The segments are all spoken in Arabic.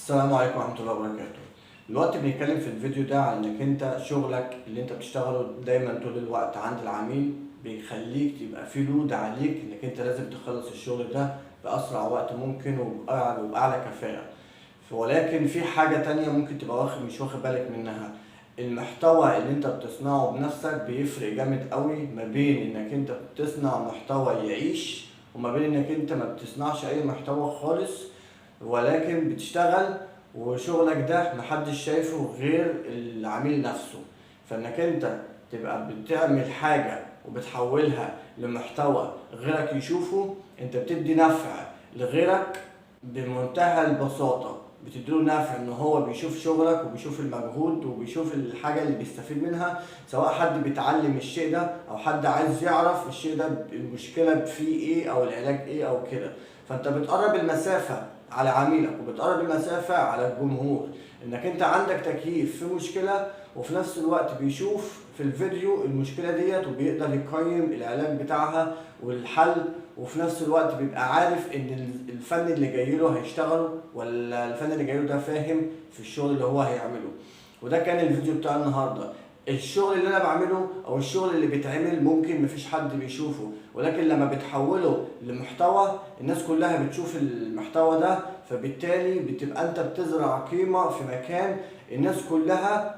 السلام عليكم ورحمة الله وبركاته. دلوقتي بنتكلم في الفيديو ده عن انك انت شغلك اللي انت بتشتغله دايما طول الوقت عند العميل بيخليك تبقى في لود عليك انك انت لازم تخلص الشغل ده بأسرع وقت ممكن وبأعلى كفاءة. ولكن في حاجة تانية ممكن تبقى مش واخد بالك منها. المحتوى اللي انت بتصنعه بنفسك بيفرق جامد قوي ما بين انك انت بتصنع محتوى يعيش وما بين انك انت ما بتصنعش اي محتوى خالص، ولكن بتشتغل وشغلك ده محدش شايفه غير العميل نفسه. فانك انت تبقى بتعمل حاجة وبتحولها لمحتوى غيرك يشوفه، انت بتدي نفع لغيرك بمنتهى البساطة. بتديله نفع ان هو بيشوف شغلك وبيشوف المجهود وبيشوف الحاجة اللي بيستفيد منها، سواء حد بيتعلم الشيء ده او حد عايز يعرف الشيء ده المشكلة فيه ايه او العلاج ايه او كده. فانت بتقرب المسافة على عميلك وبتقرب المسافة على الجمهور، انك انت عندك تكييف في مشكلة وفي نفس الوقت بيشوف في الفيديو المشكلة ديت وبيقدر يقيم العلاج بتاعها والحل، وفي نفس الوقت بيبقى عارف ان الفن اللي جايله هيشتغله ولا الفن اللي جايله ده فاهم في الشغل اللي هو هيعمله. وده كان الفيديو بتاع النهارده. الشغل اللي انا بعمله او الشغل اللي بيتعمل ممكن مفيش حد بيشوفه، ولكن لما بتحوله لمحتوى الناس كلها بتشوف المحتوى ده، فبالتالي بتبقى انت بتزرع قيمة في مكان الناس كلها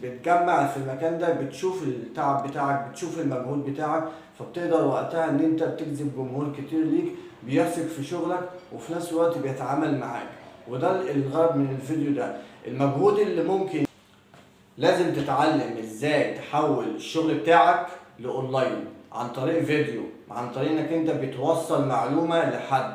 بتجمع في المكان ده، بتشوف التعب بتاعك بتشوف المجهود بتاعك، فبتقدر وقتها ان انت بتجذب جمهور كتير ليك بيثق في شغلك وفي نفس الوقت بيتعامل معاك. وده الغرض من الفيديو ده. المجهود اللي ممكن لازم تتعلم ازاي تحول الشغل بتاعك لاونلاين عن طريق فيديو، عن طريق انك انت بتوصل معلومة لحد.